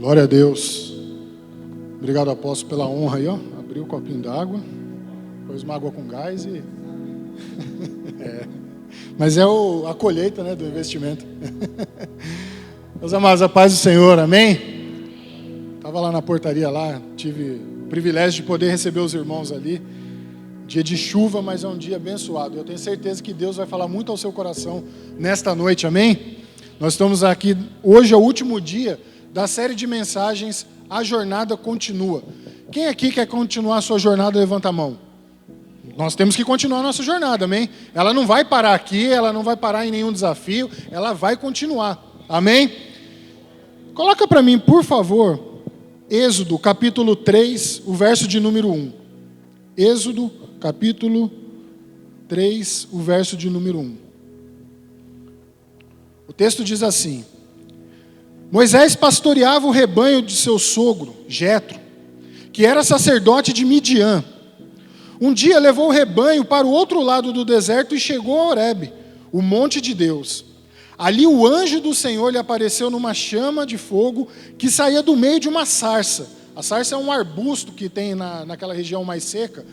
Glória a Deus. Obrigado, apóstolo, pela honra aí, ó. Abriu o copinho d'água, pôs uma água com gás e... Mas é a colheita, né, do investimento. Meus amados, a paz do Senhor, amém? Estava lá na portaria lá, tive o privilégio de poder receber os irmãos ali. Dia de chuva, mas é um dia abençoado. Eu tenho certeza que Deus vai falar muito ao seu coração nesta noite, amém? Nós estamos aqui, hoje é o último dia da série de mensagens A Jornada Continua. Quem aqui quer continuar a sua jornada, levanta a mão. Nós temos que continuar a nossa jornada, amém? Ela não vai parar aqui, ela não vai parar em nenhum desafio, ela vai continuar, amém? Coloca para mim, por favor, Êxodo, capítulo 3, o verso de número 1. Êxodo, capítulo 3, o verso de número 1. O texto diz assim: Moisés pastoreava o rebanho de seu sogro, Jetro, que era sacerdote de Midian. Um dia levou o rebanho para o outro lado do deserto e chegou a Horebe, o monte de Deus. Ali o anjo do Senhor lhe apareceu numa chama de fogo que saía do meio de uma sarça. A sarça é um arbusto que tem naquela região mais seca,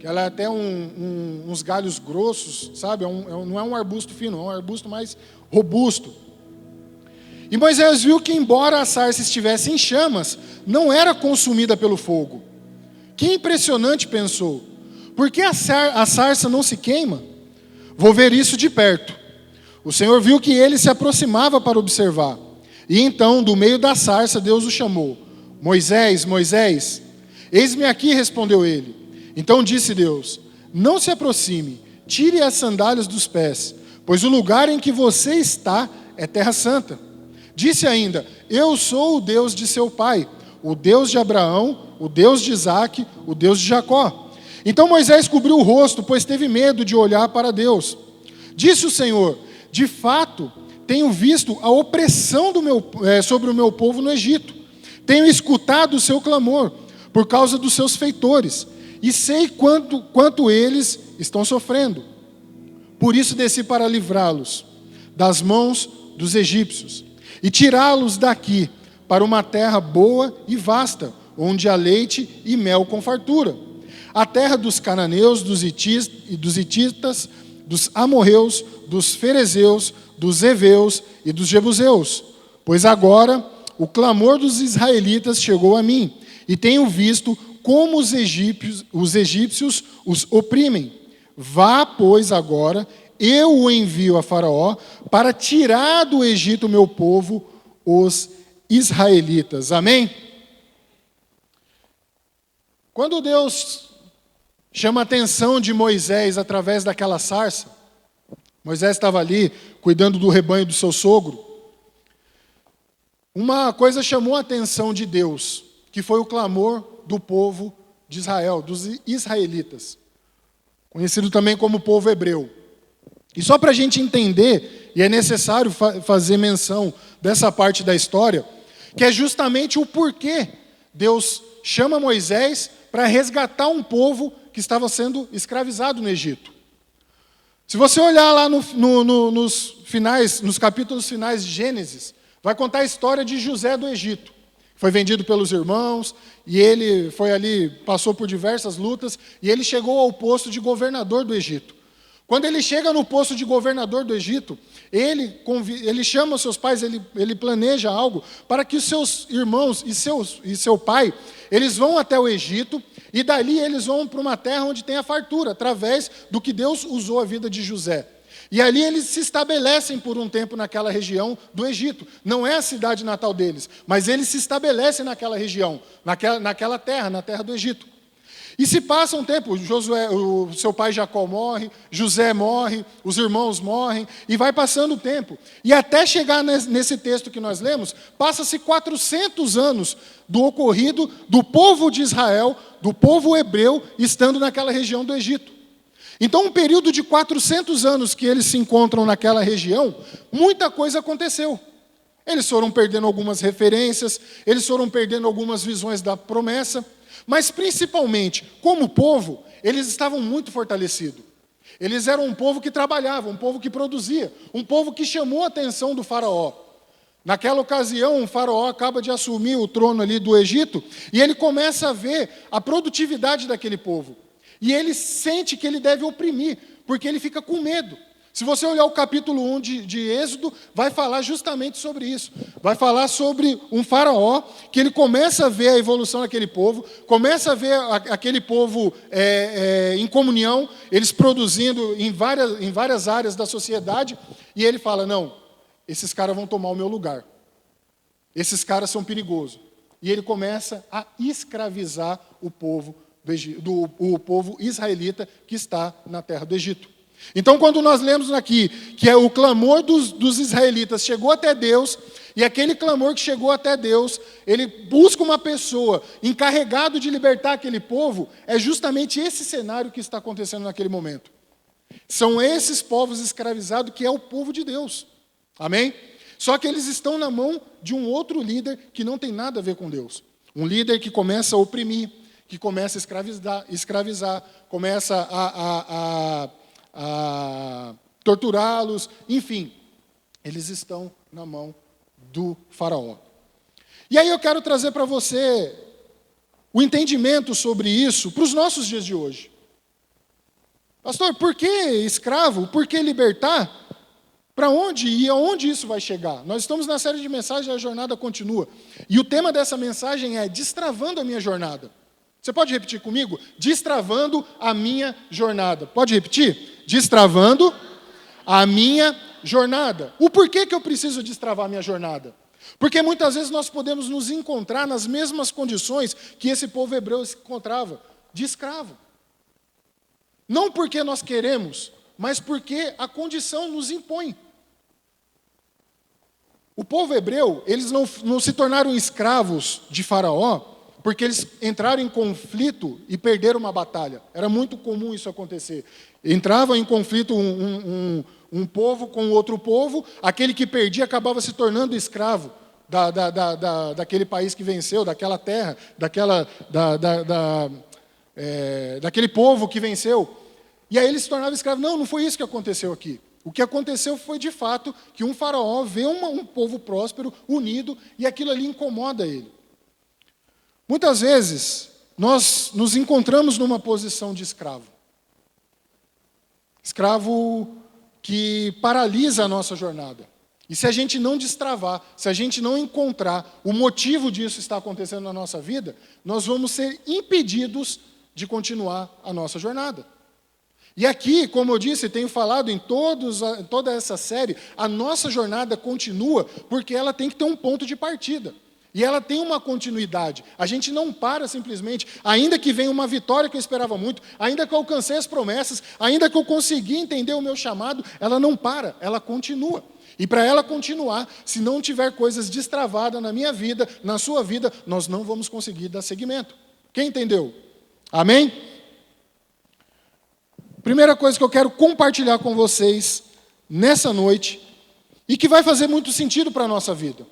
que ela é até uns galhos grossos, sabe? Não é um arbusto fino, é um arbusto mais robusto. E Moisés viu que, embora a sarça estivesse em chamas, não era consumida pelo fogo. Que impressionante, pensou. Por que a sarça não se queima? Vou ver isso de perto. O Senhor viu que ele se aproximava para observar. E então, do meio da sarça, Deus o chamou. Moisés, Moisés. Eis-me aqui, respondeu ele. Então disse Deus: não se aproxime, tire as sandálias dos pés, pois o lugar em que você está é terra santa. Disse ainda: eu sou o Deus de seu pai, o Deus de Abraão, o Deus de Isaque, o Deus de Jacó. Então Moisés cobriu o rosto, pois teve medo de olhar para Deus. Disse o Senhor: de fato, tenho visto a opressão sobre o meu povo no Egito. Tenho escutado o seu clamor por causa dos seus feitores, e sei quanto eles estão sofrendo. Por isso desci para livrá-los das mãos dos egípcios e tirá-los daqui para uma terra boa e vasta, onde há leite e mel com fartura. A terra dos cananeus, dos hititas, dos amorreus, dos ferezeus, dos heveus e dos jebuseus. Pois agora o clamor dos israelitas chegou a mim, e tenho visto como os egípcios os oprimem. Vá, pois, agora, eu o envio a Faraó para tirar do Egito o meu povo, os israelitas. Amém? Quando Deus chama a atenção de Moisés através daquela sarça, Moisés estava ali cuidando do rebanho do seu sogro. Uma coisa chamou a atenção de Deus, que foi o clamor do povo de Israel, dos israelitas, conhecido também como povo hebreu. E só para a gente entender, e é necessário fazer menção dessa parte da história, que é justamente o porquê Deus chama Moisés para resgatar um povo que estava sendo escravizado no Egito. Se você olhar lá nos capítulos finais de Gênesis, vai contar a história de José do Egito. Foi vendido pelos irmãos, e ele foi ali, passou por diversas lutas, e ele chegou ao posto de governador do Egito. Quando ele chega no posto de governador do Egito, ele chama seus pais, ele planeja algo para que os seus irmãos e seu pai, eles vão até o Egito, e dali eles vão para uma terra onde tem a fartura, através do que Deus usou a vida de José. E ali eles se estabelecem por um tempo naquela região do Egito. Não é a cidade natal deles, mas eles se estabelecem naquela região, naquela terra, na terra do Egito. E se passa um tempo, o seu pai Jacó morre, José morre, os irmãos morrem, e vai passando o tempo. E até chegar nesse texto que nós lemos, passa-se 400 anos do ocorrido do povo de Israel, do povo hebreu, estando naquela região do Egito. Então, um período de 400 anos que eles se encontram naquela região, muita coisa aconteceu. Eles foram perdendo algumas referências, eles foram perdendo algumas visões da promessa, mas principalmente, como povo, eles estavam muito fortalecidos. Eles eram um povo que trabalhava, um povo que produzia, um povo que chamou a atenção do faraó. Naquela ocasião, um faraó acaba de assumir o trono ali do Egito, e ele começa a ver a produtividade daquele povo. E ele sente que ele deve oprimir, porque ele fica com medo. Se você olhar o capítulo 1 de Êxodo, vai falar justamente sobre isso. Vai falar sobre um faraó, que ele começa a ver a evolução daquele povo, começa a ver aquele povo em comunhão, eles produzindo em várias áreas da sociedade, e ele fala, não, esses caras vão tomar o meu lugar. Esses caras são perigosos. E ele começa a escravizar o povo israelita que está na terra do Egito. Então, quando nós lemos aqui que o clamor dos israelitas chegou até Deus, e aquele clamor que chegou até Deus, ele busca uma pessoa encarregado de libertar aquele povo, é justamente esse cenário que está acontecendo naquele momento. São esses povos escravizados que é o povo de Deus. Amém? Só que eles estão na mão de um outro líder que não tem nada a ver com Deus. Um líder que começa a oprimir, que começa a escravizar, começa a torturá-los, enfim, eles estão na mão do faraó. E aí eu quero trazer para você o entendimento sobre isso para os nossos dias de hoje. Pastor, por que escravo? Por que libertar? Para onde e aonde isso vai chegar? Nós estamos na série de mensagens A Jornada Continua. E o tema dessa mensagem é Destravando a Minha Jornada. Você pode repetir comigo? Destravando a minha jornada. Pode repetir? Destravando a minha jornada. O porquê que eu preciso destravar a minha jornada? Porque muitas vezes nós podemos nos encontrar nas mesmas condições que esse povo hebreu se encontrava, de escravo. Não porque nós queremos, mas porque a condição nos impõe. O povo hebreu, eles não se tornaram escravos de Faraó, porque eles entraram em conflito e perderam uma batalha. Era muito comum isso acontecer. Entrava em conflito um povo com outro povo, aquele que perdia acabava se tornando escravo daquele país que venceu, daquela terra, daquele povo que venceu. E aí ele se tornava escravo. Não foi isso que aconteceu aqui. O que aconteceu foi, de fato, que um faraó vê um povo próspero, unido, e aquilo ali incomoda ele. Muitas vezes, nós nos encontramos numa posição de escravo. Escravo que paralisa a nossa jornada. E se a gente não destravar, se a gente não encontrar o motivo disso estar acontecendo na nossa vida, nós vamos ser impedidos de continuar a nossa jornada. E aqui, como eu disse, tenho falado em toda essa série, a nossa jornada continua porque ela tem que ter um ponto de partida. E ela tem uma continuidade. A gente não para simplesmente, ainda que venha uma vitória que eu esperava muito, ainda que eu alcancei as promessas, ainda que eu consegui entender o meu chamado, ela não para, ela continua. E para ela continuar, se não tiver coisas destravadas na minha vida, na sua vida, nós não vamos conseguir dar seguimento. Quem entendeu? Amém? Primeira coisa que eu quero compartilhar com vocês nessa noite, e que vai fazer muito sentido para a nossa vida,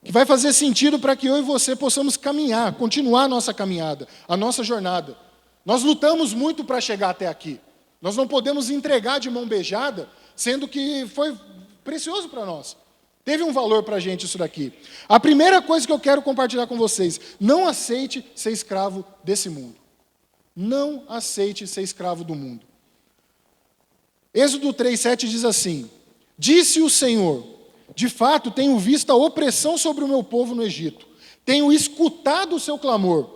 que vai fazer sentido para que eu e você possamos caminhar, continuar a nossa caminhada, a nossa jornada. Nós lutamos muito para chegar até aqui. Nós não podemos entregar de mão beijada, sendo que foi precioso para nós. Teve um valor para a gente isso daqui. A primeira coisa que eu quero compartilhar com vocês, não aceite ser escravo desse mundo. Não aceite ser escravo do mundo. Êxodo 3:7 diz assim: Disse o Senhor, de fato tenho visto a opressão sobre o meu povo no Egito. Tenho escutado o seu clamor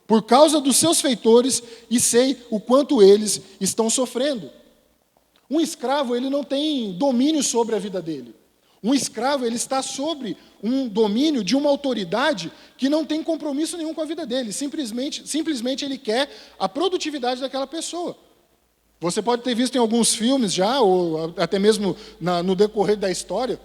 por causa dos seus feitores e sei o quanto eles estão sofrendo. Um escravo, ele não tem domínio sobre a vida dele. Um escravo, ele está sobre um domínio de uma autoridade que não tem compromisso nenhum com a vida dele. Simplesmente ele quer a produtividade daquela pessoa. Você pode ter visto em alguns filmes já, ou até mesmo no decorrer da história,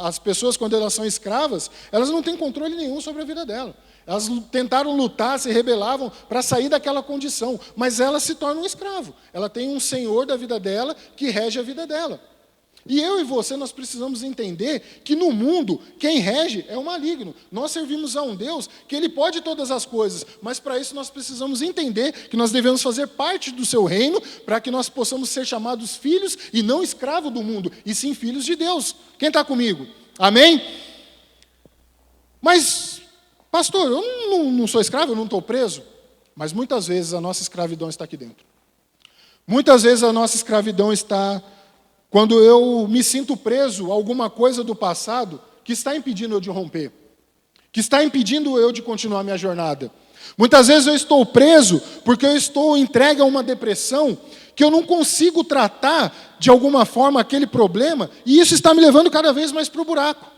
as pessoas, quando elas são escravas, elas não têm controle nenhum sobre a vida dela. Elas tentaram lutar, se rebelavam para sair daquela condição, mas ela se torna um escravo. Ela tem um senhor da vida dela que rege a vida dela. E eu e você, nós precisamos entender que no mundo, quem rege é o maligno. Nós servimos a um Deus que Ele pode todas as coisas, mas para isso nós precisamos entender que nós devemos fazer parte do seu reino, para que nós possamos ser chamados filhos e não escravos do mundo, e sim filhos de Deus. Quem está comigo? Amém? Mas, pastor, eu não sou escravo, eu não estou preso. Mas muitas vezes a nossa escravidão está aqui dentro. Muitas vezes a nossa escravidão está quando eu me sinto preso a alguma coisa do passado que está impedindo eu de romper, que está impedindo eu de continuar minha jornada. Muitas vezes eu estou preso porque eu estou entregue a uma depressão que eu não consigo tratar de alguma forma aquele problema, e isso está me levando cada vez mais para o buraco.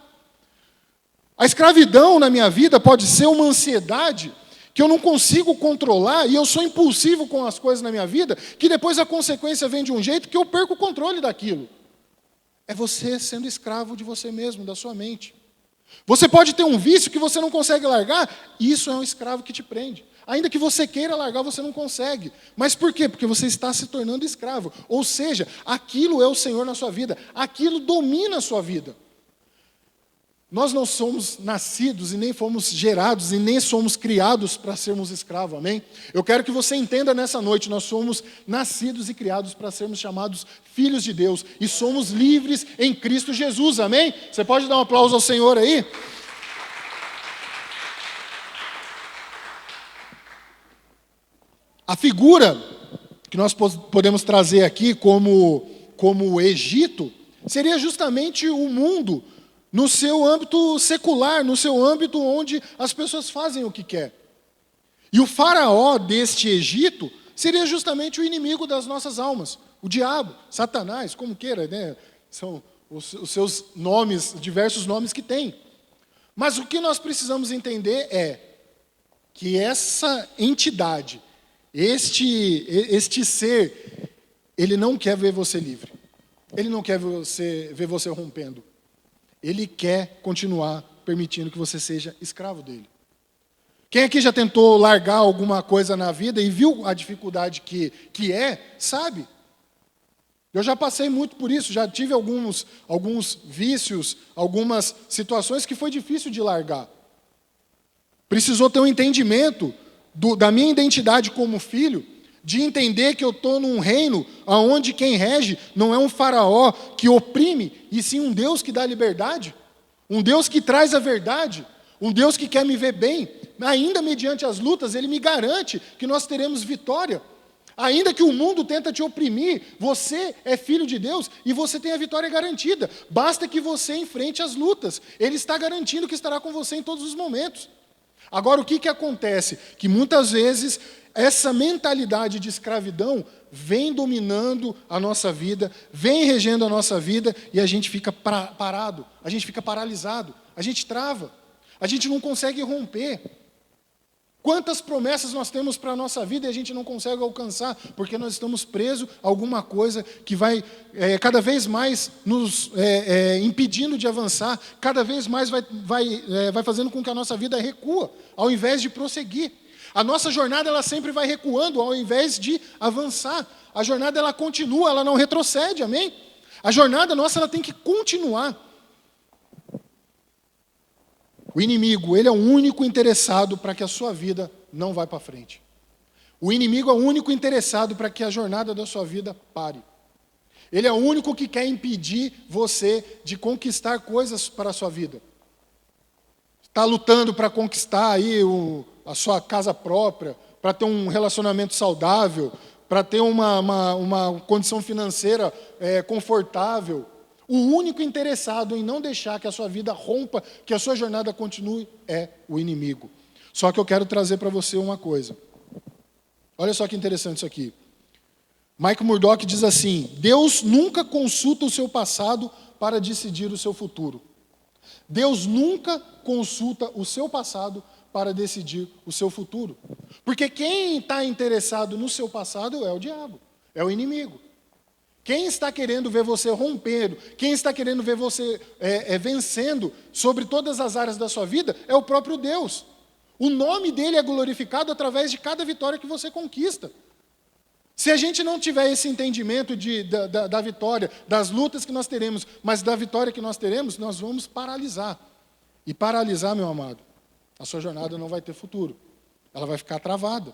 A escravidão na minha vida pode ser uma ansiedade que eu não consigo controlar, e eu sou impulsivo com as coisas na minha vida, que depois a consequência vem de um jeito que eu perco o controle daquilo. É você sendo escravo de você mesmo, da sua mente. Você pode ter um vício que você não consegue largar, e isso é um escravo que te prende. Ainda que você queira largar, você não consegue. Mas por quê? Porque você está se tornando escravo. Ou seja, aquilo é o Senhor na sua vida, aquilo domina a sua vida. Nós não somos nascidos e nem fomos gerados e nem somos criados para sermos escravos, amém? Eu quero que você entenda nessa noite, nós somos nascidos e criados para sermos chamados filhos de Deus e somos livres em Cristo Jesus, amém? Você pode dar um aplauso ao Senhor aí? A figura que nós podemos trazer aqui como o Egito seria justamente o mundo no seu âmbito secular, no seu âmbito onde as pessoas fazem o que quer. E o faraó deste Egito seria justamente o inimigo das nossas almas, o diabo, Satanás, como queira, né? São os seus nomes, diversos nomes que tem. Mas o que nós precisamos entender é que essa entidade, este ser, ele não quer ver você livre. Ele não quer ver você rompendo. Ele quer continuar permitindo que você seja escravo dele. Quem aqui já tentou largar alguma coisa na vida e viu a dificuldade que sabe? Eu já passei muito por isso, já tive alguns vícios, algumas situações que foi difícil de largar. Precisou ter um entendimento da minha identidade como filho, de entender que eu estou num reino onde quem rege não é um faraó que oprime, e sim um Deus que dá liberdade, um Deus que traz a verdade, um Deus que quer me ver bem. Ainda mediante as lutas, Ele me garante que nós teremos vitória. Ainda que o mundo tenta te oprimir, você é filho de Deus e você tem a vitória garantida. Basta que você enfrente as lutas. Ele está garantindo que estará com você em todos os momentos. Agora, o que acontece? Que muitas vezes essa mentalidade de escravidão vem dominando a nossa vida, vem regendo a nossa vida, e a gente fica parado, a gente fica paralisado, a gente trava, a gente não consegue romper. Quantas promessas nós temos para a nossa vida e a gente não consegue alcançar, porque nós estamos presos a alguma coisa que vai cada vez mais nos impedindo de avançar, cada vez mais vai fazendo com que a nossa vida recua, ao invés de prosseguir. A nossa jornada ela sempre vai recuando, ao invés de avançar. A jornada ela continua, ela não retrocede, amém? A jornada nossa ela tem que continuar. O inimigo, ele é o único interessado para que a sua vida não vá para frente. O inimigo é o único interessado para que a jornada da sua vida pare. Ele é o único que quer impedir você de conquistar coisas para a sua vida. Está lutando para conquistar aí a sua casa própria, para ter um relacionamento saudável, para ter uma condição financeira confortável. O único interessado em não deixar que a sua vida rompa, que a sua jornada continue, é o inimigo. Só que eu quero trazer para você uma coisa. Olha só que interessante isso aqui. Mike Murdock diz assim: Deus nunca consulta o seu passado para decidir o seu futuro. Deus nunca consulta o seu passado para decidir o seu futuro. Porque quem está interessado no seu passado é o diabo, é o inimigo. Quem está querendo ver você rompendo, quem está querendo ver você vencendo sobre todas as áreas da sua vida, é o próprio Deus. O nome dele é glorificado através de cada vitória que você conquista. Se a gente não tiver esse entendimento da vitória, das lutas que nós teremos, mas da vitória que nós teremos, nós vamos paralisar. E paralisar, meu amado, a sua jornada não vai ter futuro. Ela vai ficar travada.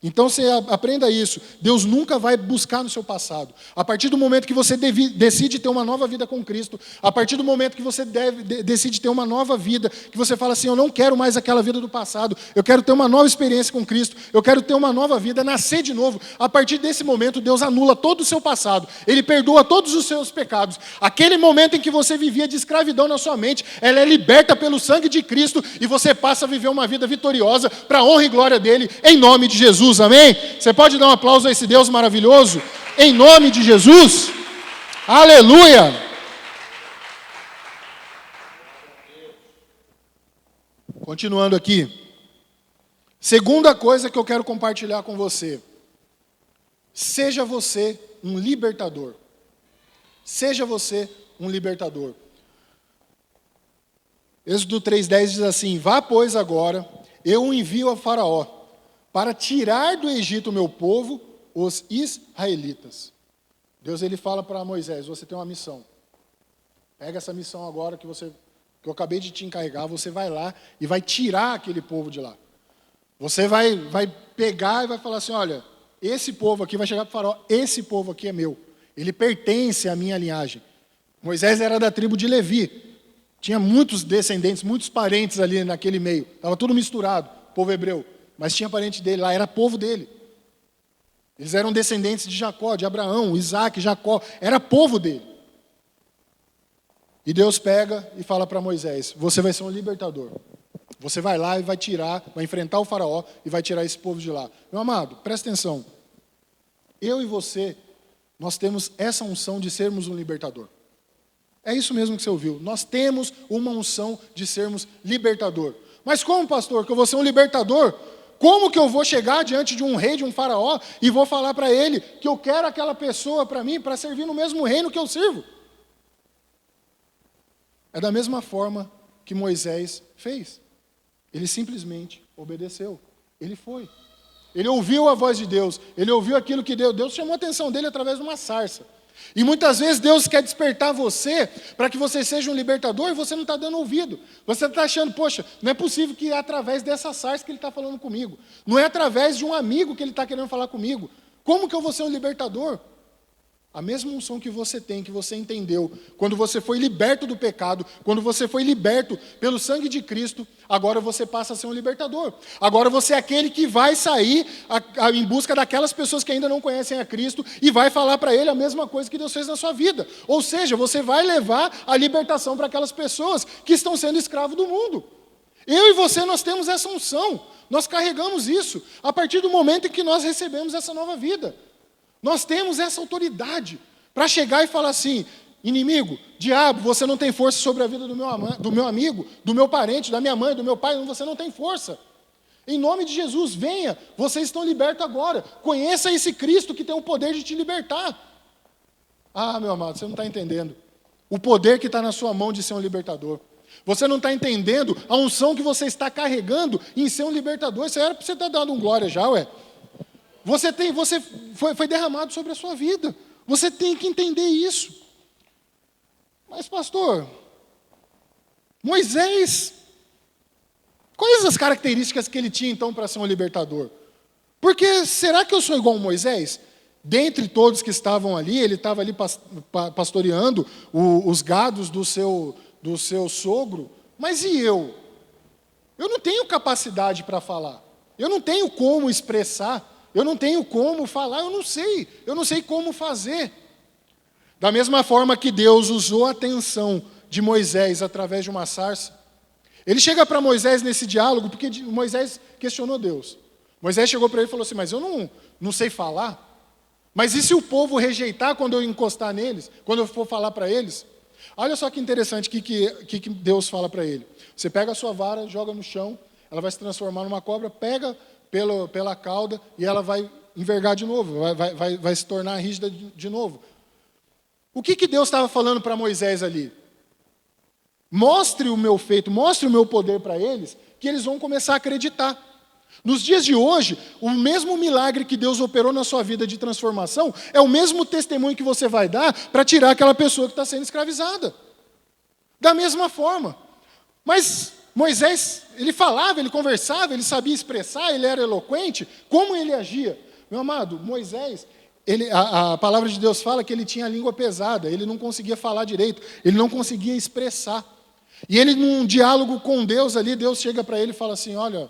Então você aprenda isso. Deus nunca vai buscar no seu passado. A partir do momento que você decide ter uma nova vida com Cristo, a partir do momento que você decide ter uma nova vida, que você fala assim, eu não quero mais aquela vida do passado, eu quero ter uma nova experiência com Cristo, eu quero ter uma nova vida, nascer de novo. A partir desse momento, Deus anula todo o seu passado. Ele perdoa todos os seus pecados. Aquele momento em que você vivia de escravidão na sua mente, ela é liberta pelo sangue de Cristo e você passa a viver uma vida vitoriosa para a honra e glória dele, em nome de Jesus. Amém? Você pode dar um aplauso a esse Deus maravilhoso? Em nome de Jesus. Aleluia! Continuando aqui. Segunda coisa que eu quero compartilhar com você. Seja você um libertador. Seja você um libertador. Êxodo 3:10 diz assim, vá, pois, agora, eu o envio a Faraó, para tirar do Egito o meu povo, os israelitas. Deus ele fala para Moisés, você tem uma missão. Pega essa missão agora que eu acabei de te encarregar, você vai lá e vai tirar aquele povo de lá. Você vai pegar e vai falar assim, olha, esse povo aqui vai chegar para o Faraó, esse povo aqui é meu. Ele pertence à minha linhagem. Moisés era da tribo de Levi. Tinha muitos descendentes, muitos parentes ali naquele meio. Estava tudo misturado, povo hebreu. Mas tinha parente dele lá, era povo dele. Eles eram descendentes de Jacó, de Abraão, Isaac, Jacó. Era povo dele. E Deus pega e fala para Moisés, você vai ser um libertador. Você vai lá e vai tirar, vai enfrentar o Faraó e vai tirar esse povo de lá. Meu amado, presta atenção. Eu e você, nós temos essa unção de sermos um libertador. É isso mesmo que você ouviu. Nós temos uma unção de sermos libertador. Mas como, pastor, que eu vou ser um libertador? Como que eu vou chegar diante de um rei, de um faraó, e vou falar para ele que eu quero aquela pessoa para mim, para servir no mesmo reino que eu sirvo? É da mesma forma que Moisés fez. Ele simplesmente obedeceu. Ele foi. Ele ouviu a voz de Deus. Ele ouviu aquilo que Deus chamou a atenção dele através de uma sarça. E muitas vezes Deus quer despertar você para que você seja um libertador e você não está dando ouvido. Você está achando, poxa, não é possível que é através dessa sarça que ele está falando comigo. Não é através de um amigo que ele está querendo falar comigo. Como que eu vou ser um libertador? A mesma unção que você tem, que você entendeu, quando você foi liberto do pecado, quando você foi liberto pelo sangue de Cristo, agora você passa a ser um libertador. Agora você é aquele que vai sair em busca daquelas pessoas que ainda não conhecem a Cristo e vai falar para ele a mesma coisa que Deus fez na sua vida. Ou seja, você vai levar a libertação para aquelas pessoas que estão sendo escravos do mundo. Eu e você, nós temos essa unção, nós carregamos isso, a partir do momento em que nós recebemos essa nova vida. Nós temos essa autoridade para chegar e falar assim, inimigo, diabo, você não tem força sobre a vida do meu amigo, do meu parente, da minha mãe, do meu pai, você não tem força. Em nome de Jesus, venha, vocês estão libertos agora. Conheça esse Cristo que tem o poder de te libertar. Ah, meu amado, você não está entendendo. O poder que está na sua mão de ser um libertador. Você não está entendendo a unção que você está carregando em ser um libertador. Isso era para você estar dando um glória já, ué. Foi derramado sobre a sua vida. Você tem que entender isso. Mas, pastor, Moisés, quais as características que ele tinha, então, para ser um libertador? Porque, será que eu sou igual a Moisés? Dentre todos que estavam ali, ele estava ali pastoreando os gados do seu sogro. Mas e eu? Eu não tenho capacidade para falar. Eu não tenho como expressar. Eu não tenho como falar, eu não sei como fazer. Da mesma forma que Deus usou a atenção de Moisés através de uma sarça, ele chega para Moisés nesse diálogo, porque Moisés questionou Deus. Moisés chegou para ele e falou assim, mas eu não sei falar. Mas e se o povo rejeitar quando eu encostar neles, quando eu for falar para eles? Olha só que interessante o que Deus fala para ele. Você pega a sua vara, joga no chão, ela vai se transformar numa cobra, pega pela cauda e ela vai envergar de novo, vai se tornar rígida de novo. O que Deus estava falando para Moisés ali? Mostre o meu feito, mostre o meu poder para eles, que eles vão começar a acreditar. Nos dias de hoje, o mesmo milagre que Deus operou na sua vida de transformação, é o mesmo testemunho que você vai dar para tirar aquela pessoa que está sendo escravizada. Da mesma forma. Mas Moisés ele falava, ele conversava, ele sabia expressar, ele era eloquente. Como ele agia? Meu amado, Moisés, a palavra de Deus fala que ele tinha a língua pesada, ele não conseguia falar direito, ele não conseguia expressar. E ele, num diálogo com Deus ali, Deus chega para ele e fala assim, olha,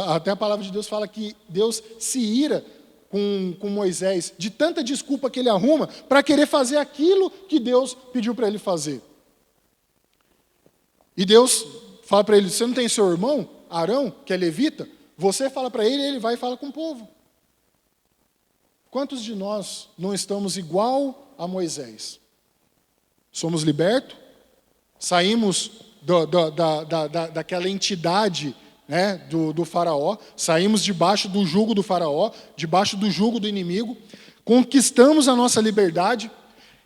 até a palavra de Deus fala que Deus se ira com Moisés, de tanta desculpa que ele arruma, para querer fazer aquilo que Deus pediu para ele fazer. E Deus fala para ele, você não tem seu irmão, Arão, que é levita? Você fala para ele, ele vai e fala com o povo. Quantos de nós não estamos igual a Moisés? Somos libertos, saímos daquela entidade, né, do faraó, saímos debaixo do jugo do faraó, debaixo do jugo do inimigo, conquistamos a nossa liberdade,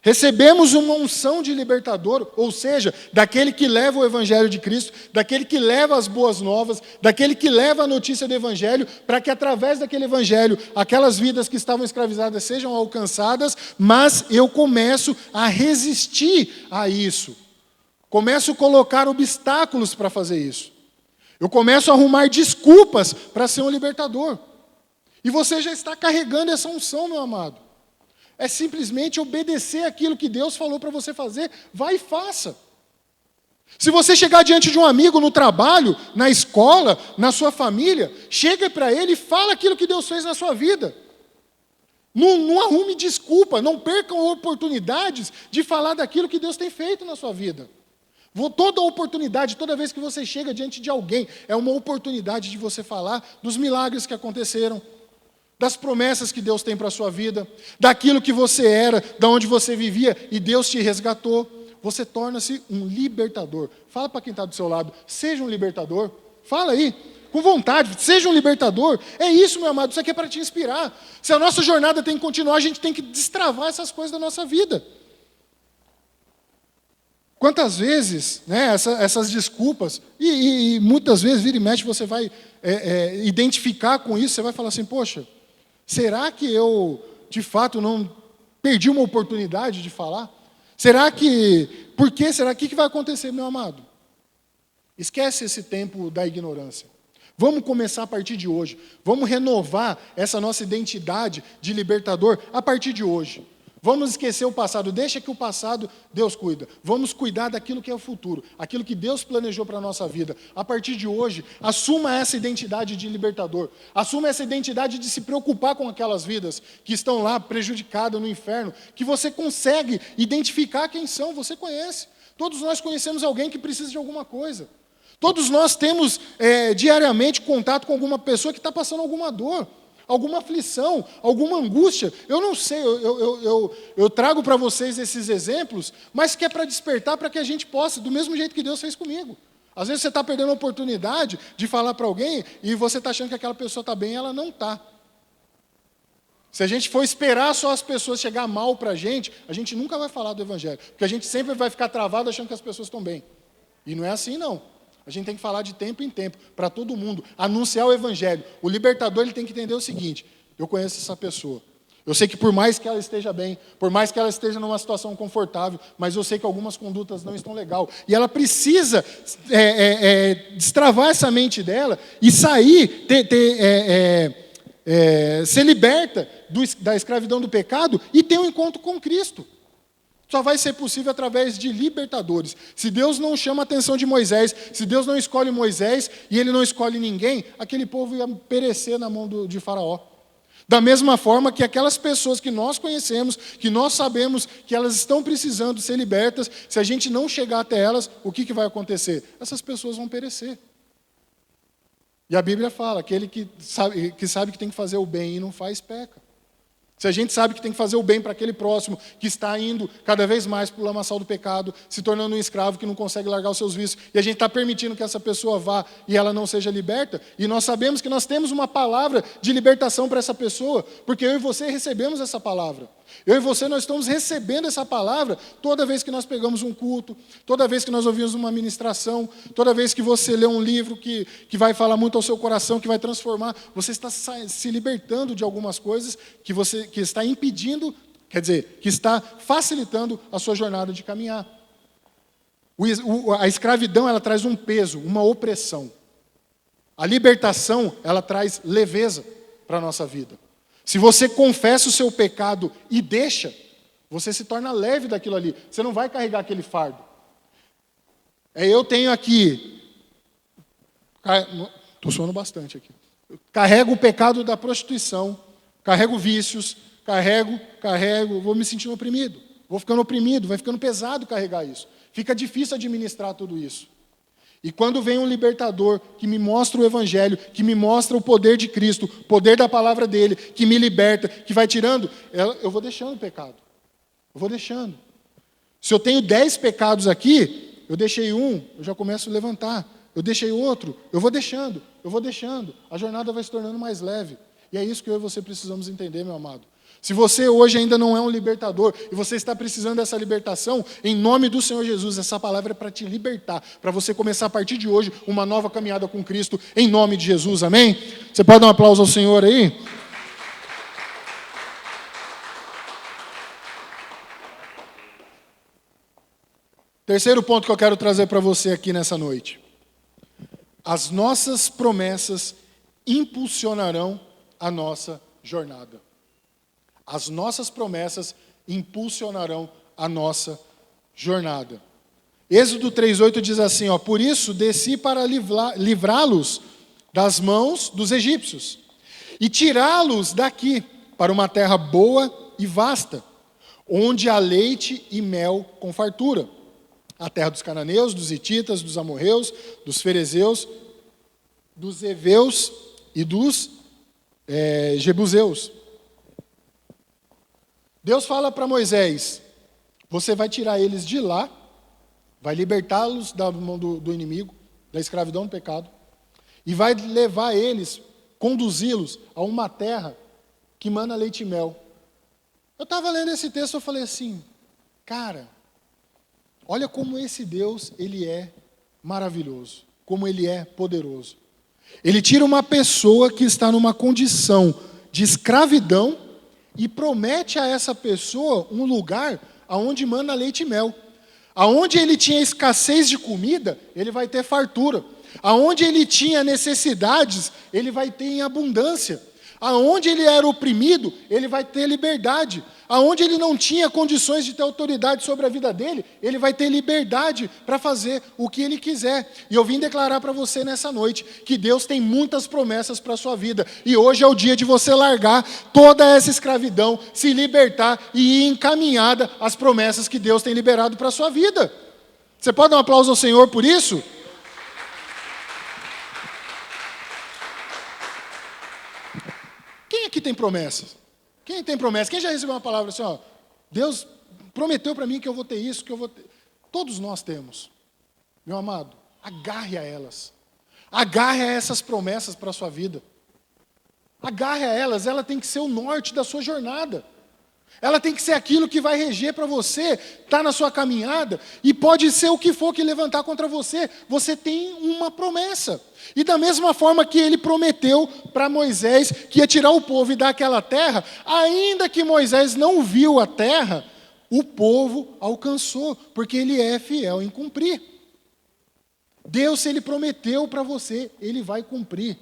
recebemos uma unção de libertador, ou seja, daquele que leva o evangelho de Cristo, daquele que leva as boas novas, daquele que leva a notícia do evangelho, para que através daquele evangelho, aquelas vidas que estavam escravizadas sejam alcançadas, mas eu começo a resistir a isso. Começo a colocar obstáculos para fazer isso. Eu começo a arrumar desculpas para ser um libertador. E você já está carregando essa unção, meu amado. É simplesmente obedecer aquilo que Deus falou para você fazer. Vai e faça. Se você chegar diante de um amigo no trabalho, na escola, na sua família, chega para ele e fala aquilo que Deus fez na sua vida. Não arrume desculpa, não percam oportunidades de falar daquilo que Deus tem feito na sua vida. Toda oportunidade, toda vez que você chega diante de alguém, é uma oportunidade de você falar dos milagres que aconteceram, das promessas que Deus tem para a sua vida, daquilo que você era, da onde você vivia e Deus te resgatou. Você torna-se um libertador. Fala para quem está do seu lado, seja um libertador. Fala aí, com vontade, seja um libertador. É isso, meu amado, isso aqui é para te inspirar. Se a nossa jornada tem que continuar, a gente tem que destravar essas coisas da nossa vida. Quantas vezes, né, essas desculpas, e muitas vezes, vira e mexe, você vai identificar com isso, você vai falar assim, poxa, será que eu, de fato, não perdi uma oportunidade de falar? Por que será? O que vai acontecer, meu amado? Esquece esse tempo da ignorância. Vamos começar a partir de hoje. Vamos renovar essa nossa identidade de libertador a partir de hoje. Vamos esquecer o passado, deixa que o passado Deus cuida. Vamos cuidar daquilo que é o futuro, aquilo que Deus planejou para a nossa vida. A partir de hoje, assuma essa identidade de libertador. Assuma essa identidade de se preocupar com aquelas vidas que estão lá prejudicadas no inferno, que você consegue identificar quem são, você conhece. Todos nós conhecemos alguém que precisa de alguma coisa. Todos nós temos diariamente contato com alguma pessoa que está passando alguma dor, alguma aflição, alguma angústia. Eu não sei, eu trago para vocês esses exemplos, mas que é para despertar para que a gente possa, do mesmo jeito que Deus fez comigo. Às vezes você está perdendo a oportunidade de falar para alguém e você está achando que aquela pessoa está bem e ela não está. Se a gente for esperar só as pessoas chegar mal para a gente nunca vai falar do Evangelho, porque a gente sempre vai ficar travado achando que as pessoas estão bem. E não é assim, não. A gente tem que falar de tempo em tempo, para todo mundo, anunciar o Evangelho. O libertador ele tem que entender o seguinte, eu conheço essa pessoa. Eu sei que por mais que ela esteja bem, por mais que ela esteja numa situação confortável, mas eu sei que algumas condutas não estão legais. E ela precisa destravar essa mente dela e sair, ser liberta da escravidão do pecado e ter um encontro com Cristo. Só vai ser possível através de libertadores. Se Deus não chama a atenção de Moisés, se Deus não escolhe Moisés e ele não escolhe ninguém, aquele povo ia perecer na mão de Faraó. Da mesma forma que aquelas pessoas que nós conhecemos, que nós sabemos que elas estão precisando ser libertas, se a gente não chegar até elas, o que vai acontecer? Essas pessoas vão perecer. E a Bíblia fala, aquele que sabe que tem que fazer o bem e não faz, peca. Se a gente sabe que tem que fazer o bem para aquele próximo que está indo cada vez mais para o lamaçal do pecado, se tornando um escravo que não consegue largar os seus vícios, e a gente está permitindo que essa pessoa vá e ela não seja liberta, e nós sabemos que nós temos uma palavra de libertação para essa pessoa, porque eu e você recebemos essa palavra. Eu e você, nós estamos recebendo essa palavra toda vez que nós pegamos um culto, toda vez que nós ouvimos uma ministração, toda vez que você lê um livro que vai falar muito ao seu coração, que vai transformar, você está se libertando de algumas coisas que está impedindo, quer dizer, que está facilitando a sua jornada de caminhar. A escravidão, ela traz um peso, uma opressão. A libertação, ela traz leveza para a nossa vida. Se você confessa o seu pecado e deixa, você se torna leve daquilo ali. Você não vai carregar aquele fardo. Eu tenho aqui... Estou suando bastante aqui. Carrego o pecado da prostituição, carrego vícios, carrego, vou me sentindo oprimido. Vou ficando oprimido, vai ficando pesado carregar isso. Fica difícil administrar tudo isso. E quando vem um libertador que me mostra o Evangelho, que me mostra o poder de Cristo, o poder da palavra dele, que me liberta, que vai tirando, eu vou deixando o pecado. Eu vou deixando. Se eu tenho 10 pecados aqui, eu deixei um, eu já começo a levantar. Eu deixei outro, eu vou deixando. A jornada vai se tornando mais leve. E é isso que eu e você precisamos entender, meu amado. Se você hoje ainda não é um libertador e você está precisando dessa libertação, em nome do Senhor Jesus, essa palavra é para te libertar, para você começar a partir de hoje uma nova caminhada com Cristo, em nome de Jesus, amém? Você pode dar um aplauso ao Senhor aí? Terceiro ponto que eu quero trazer para você aqui nessa noite. As nossas promessas impulsionarão a nossa jornada. As nossas promessas impulsionarão a nossa jornada. Êxodo 3:8 diz assim, por isso desci para livrá-los das mãos dos egípcios e tirá-los daqui para uma terra boa e vasta, onde há leite e mel com fartura. A terra dos cananeus, dos hititas, dos amorreus, dos ferezeus, dos heveus e dos jebuseus. Deus fala para Moisés, você vai tirar eles de lá, vai libertá-los da mão do inimigo, da escravidão do pecado, e vai levar eles, conduzi-los a uma terra que mana leite e mel. Eu estava lendo esse texto, eu falei assim, cara, olha como esse Deus, ele é maravilhoso, como ele é poderoso. Ele tira uma pessoa que está numa condição de escravidão e promete a essa pessoa um lugar aonde mana leite e mel. Aonde ele tinha escassez de comida, ele vai ter fartura. Aonde ele tinha necessidades, ele vai ter em abundância. Aonde ele era oprimido, ele vai ter liberdade. Aonde ele não tinha condições de ter autoridade sobre a vida dele, ele vai ter liberdade para fazer o que ele quiser. E eu vim declarar para você nessa noite que Deus tem muitas promessas para a sua vida. E hoje é o dia de você largar toda essa escravidão, se libertar e ir encaminhada às promessas que Deus tem liberado para a sua vida. Você pode dar um aplauso ao Senhor por isso? Quem aqui tem promessas? Quem tem promessa? Quem já recebeu uma palavra assim, Deus prometeu para mim que eu vou ter isso, que eu vou ter... Todos nós temos. Meu amado, agarre a elas. Agarre a essas promessas para a sua vida. Agarre a elas, ela tem que ser o norte da sua jornada. Ela tem que ser aquilo que vai reger para você, tá na sua caminhada, e pode ser o que for que levantar contra você. Você tem uma promessa. E da mesma forma que ele prometeu para Moisés que ia tirar o povo e dar aquela terra, ainda que Moisés não viu a terra, o povo alcançou, porque ele é fiel em cumprir. Deus, se ele prometeu para você, ele vai cumprir.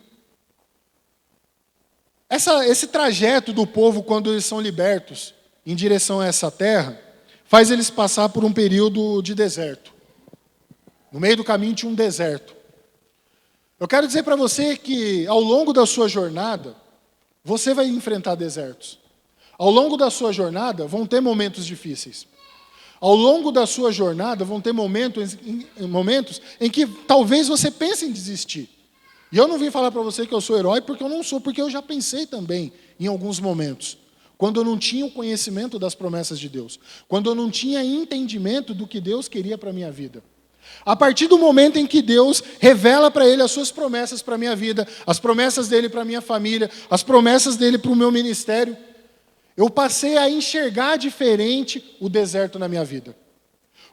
Esse trajeto do povo, quando eles são libertos em direção a essa terra, faz eles passar por um período de deserto. No meio do caminho tinha um deserto. Eu quero dizer para você que ao longo da sua jornada, você vai enfrentar desertos. Ao longo da sua jornada, vão ter momentos difíceis. Ao longo da sua jornada, vão ter momentos em que talvez você pense em desistir. E eu não vim falar para você que eu sou herói, porque eu não sou, porque eu já pensei também em alguns momentos. Quando eu não tinha o conhecimento das promessas de Deus. Quando eu não tinha entendimento do que Deus queria para a minha vida. A partir do momento em que Deus revela para ele as suas promessas para a minha vida, as promessas dele para a minha família, as promessas dele para o meu ministério, eu passei a enxergar diferente o deserto na minha vida.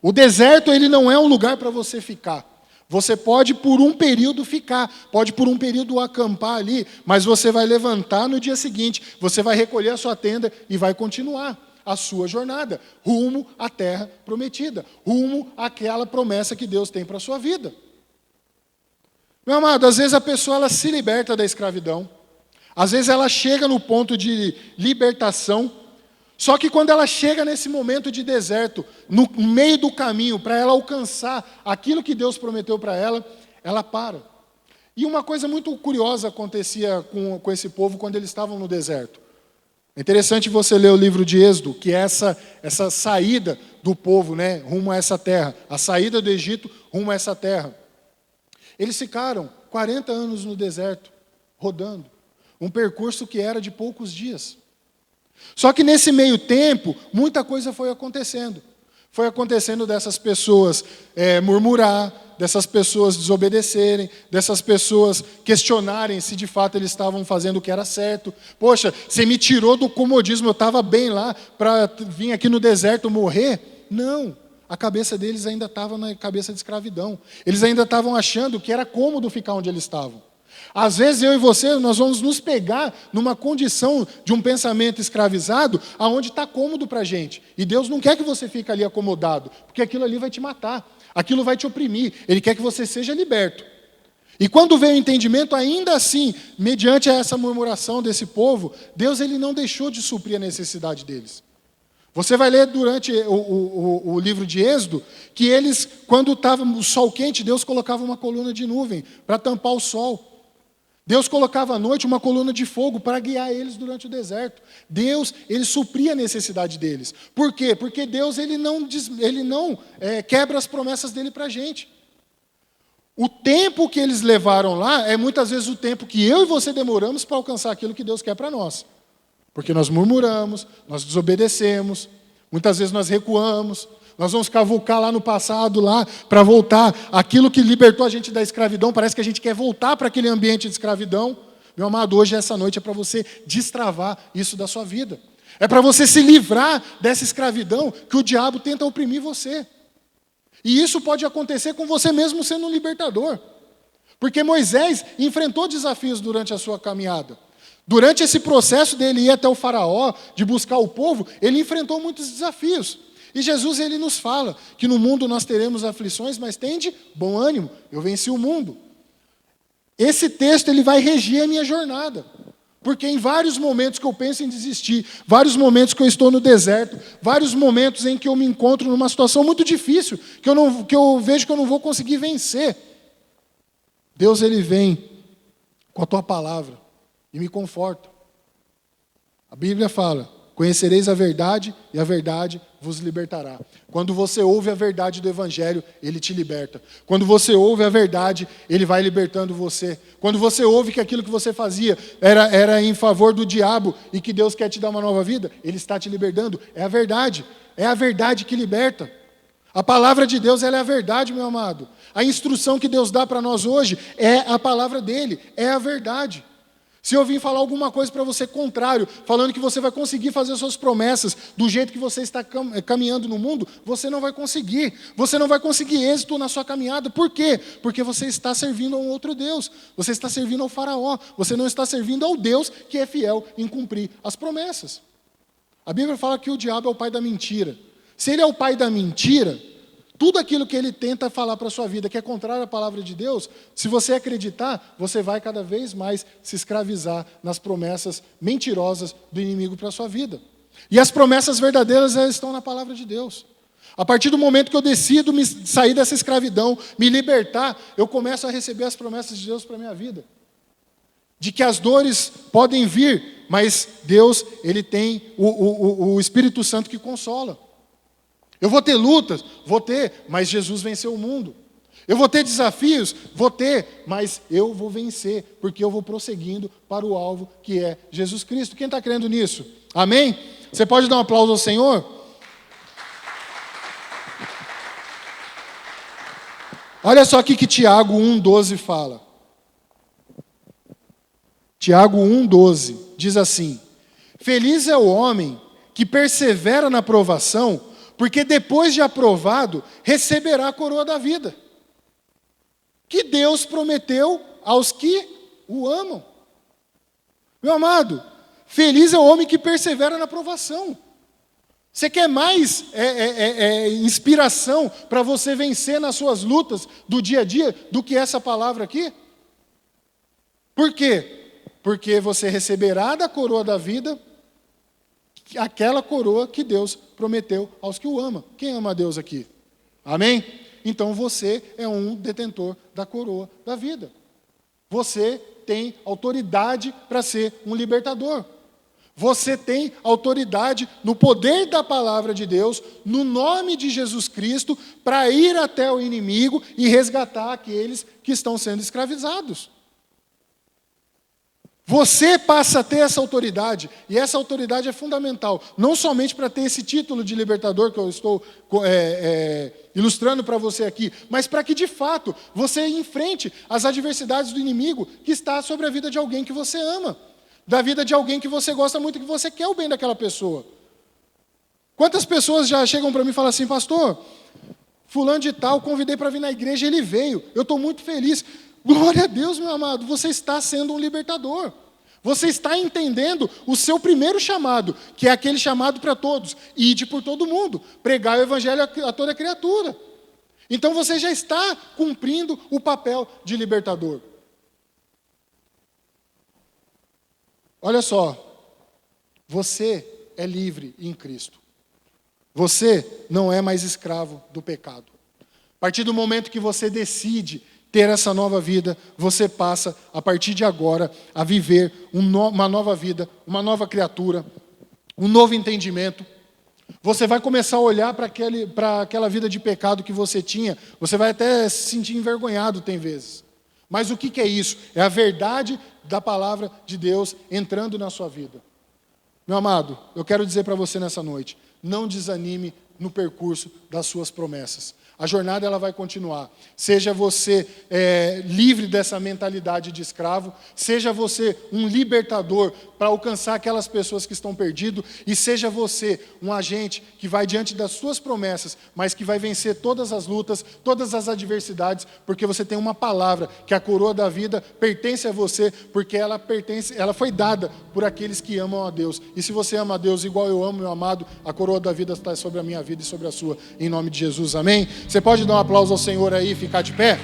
O deserto, ele não é um lugar para você ficar. Você pode por um período ficar, pode por um período acampar ali, mas você vai levantar no dia seguinte, você vai recolher a sua tenda e vai continuar. a sua jornada, rumo à terra prometida, rumo àquela promessa que Deus tem para a sua vida. Meu amado, às vezes a pessoa ela se liberta da escravidão, às vezes ela chega no ponto de libertação, só que quando ela chega nesse momento de deserto, no meio do caminho, para ela alcançar aquilo que Deus prometeu para ela, ela para. E uma coisa muito curiosa acontecia com esse povo quando eles estavam no deserto. É interessante você ler o livro de Êxodo, que é essa saída do povo, né, rumo a essa terra, a saída do Egito rumo a essa terra. Eles ficaram 40 anos no deserto, rodando, um percurso que era de poucos dias. Só que nesse meio tempo, muita coisa foi acontecendo. Foi acontecendo dessas pessoas murmurar, dessas pessoas desobedecerem, dessas pessoas questionarem se de fato eles estavam fazendo o que era certo. Poxa, você me tirou do comodismo, eu estava bem lá para vir aqui no deserto morrer? Não, a cabeça deles ainda estava na cabeça de escravidão. Eles ainda estavam achando que era cômodo ficar onde eles estavam. Às vezes eu e você, nós vamos nos pegar numa condição de um pensamento escravizado, aonde está cômodo para a gente. E Deus não quer que você fique ali acomodado, porque aquilo ali vai te matar, aquilo vai te oprimir. Ele quer que você seja liberto. E quando veio o entendimento, ainda assim, mediante essa murmuração desse povo, Deus ele não deixou de suprir a necessidade deles. Você vai ler durante o livro de Êxodo, que eles, quando estava o sol quente, Deus colocava uma coluna de nuvem para tampar o sol. Deus colocava à noite uma coluna de fogo para guiar eles durante o deserto. Deus, ele supria a necessidade deles. Por quê? Porque Deus ele não quebra as promessas dele para a gente. O tempo que eles levaram lá é muitas vezes o tempo que eu e você demoramos para alcançar aquilo que Deus quer para nós. Porque nós murmuramos, nós desobedecemos, muitas vezes nós recuamos. Nós vamos cavucar lá no passado, lá, para voltar aquilo que libertou a gente da escravidão. Parece que a gente quer voltar para aquele ambiente de escravidão. Meu amado, hoje, essa noite, é para você destravar isso da sua vida. É para você se livrar dessa escravidão que o diabo tenta oprimir você. E isso pode acontecer com você mesmo sendo um libertador. Porque Moisés enfrentou desafios durante a sua caminhada. Durante esse processo dele ir até o faraó, de buscar o povo, ele enfrentou muitos desafios. E Jesus ele nos fala que no mundo nós teremos aflições, mas tende bom ânimo, eu venci o mundo. Esse texto ele vai regir a minha jornada, porque em vários momentos que eu penso em desistir, vários momentos que eu estou no deserto, vários momentos em que eu me encontro numa situação muito difícil, que eu vejo que eu não vou conseguir vencer, Deus ele vem com a tua palavra e me conforta. A Bíblia fala: conhecereis a verdade e a verdade vos libertará. Quando você ouve a verdade do Evangelho, ele te liberta. Quando você ouve a verdade, ele vai libertando você. Quando você ouve que aquilo que você fazia era em favor do diabo e que Deus quer te dar uma nova vida, ele está te libertando. É a verdade que liberta. A palavra de Deus ela é a verdade, meu amado. A instrução que Deus dá para nós hoje é a palavra dele, é a verdade. Se eu vim falar alguma coisa para você contrário, falando que você vai conseguir fazer suas promessas do jeito que você está caminhando no mundo, você não vai conseguir. Você não vai conseguir êxito na sua caminhada. Por quê? Porque você está servindo a um outro Deus. Você está servindo ao faraó. Você não está servindo ao Deus que é fiel em cumprir as promessas. A Bíblia fala que o diabo é o pai da mentira. Se ele é o pai da mentira, tudo aquilo que ele tenta falar para a sua vida, que é contrário à palavra de Deus, se você acreditar, você vai cada vez mais se escravizar nas promessas mentirosas do inimigo para a sua vida. E as promessas verdadeiras elas estão na palavra de Deus. A partir do momento que eu decido me sair dessa escravidão, me libertar, eu começo a receber as promessas de Deus para a minha vida. De que as dores podem vir, mas Deus ele tem o Espírito Santo que consola. Eu vou ter lutas? Vou ter, mas Jesus venceu o mundo. Eu vou ter desafios? Vou ter, mas eu vou vencer, porque eu vou prosseguindo para o alvo que é Jesus Cristo. Quem está crendo nisso? Amém? Você pode dar um aplauso ao Senhor? Olha só o que Tiago 1,12 fala. Tiago 1,12 diz assim: feliz é o homem que persevera na provação, porque depois de aprovado, receberá a coroa da vida, que Deus prometeu aos que o amam. Meu amado, feliz é o homem que persevera na provação. Você quer mais inspiração para você vencer nas suas lutas do dia a dia do que essa palavra aqui? Por quê? Porque você receberá da coroa da vida aquela coroa que Deus prometeu aos que o amam. Quem ama a Deus aqui? Amém? Então você é um detentor da coroa da vida. Você tem autoridade para ser um libertador. Você tem autoridade no poder da palavra de Deus, no nome de Jesus Cristo, para ir até o inimigo e resgatar aqueles que estão sendo escravizados. Você passa a ter essa autoridade, e essa autoridade é fundamental, não somente para ter esse título de libertador que eu estou ilustrando para você aqui, mas para que de fato você enfrente as adversidades do inimigo que está sobre a vida de alguém que você ama. Da vida de alguém que você gosta muito, que você quer o bem daquela pessoa. Quantas pessoas já chegam para mim e falam assim, pastor, fulano de tal, convidei para vir na igreja, ele veio, eu estou muito feliz. Glória a Deus, meu amado, você está sendo um libertador. Você está entendendo o seu primeiro chamado, que é aquele chamado para todos, ide por todo mundo, pregar o evangelho a toda criatura. Então você já está cumprindo o papel de libertador. Olha só, você é livre em Cristo. Você não é mais escravo do pecado. A partir do momento que você decide ter essa nova vida, você passa, a partir de agora, a viver uma nova vida, uma nova criatura, um novo entendimento. Você vai começar a olhar para aquela vida de pecado que você tinha, você vai até se sentir envergonhado, tem vezes. Mas o que é isso? É a verdade da palavra de Deus entrando na sua vida. Meu amado, eu quero dizer para você nessa noite, não desanime no percurso das suas promessas. A jornada ela vai continuar. Seja você livre dessa mentalidade de escravo, seja você um libertador para alcançar aquelas pessoas que estão perdidas, e seja você um agente que vai diante das suas promessas, mas que vai vencer todas as lutas, todas as adversidades, porque você tem uma palavra, que a coroa da vida pertence a você, porque ela foi dada por aqueles que amam a Deus. E se você ama a Deus igual eu amo, meu amado, a coroa da vida está sobre a minha vida e sobre a sua, em nome de Jesus, amém? Você pode dar um aplauso ao Senhor aí e ficar de pé?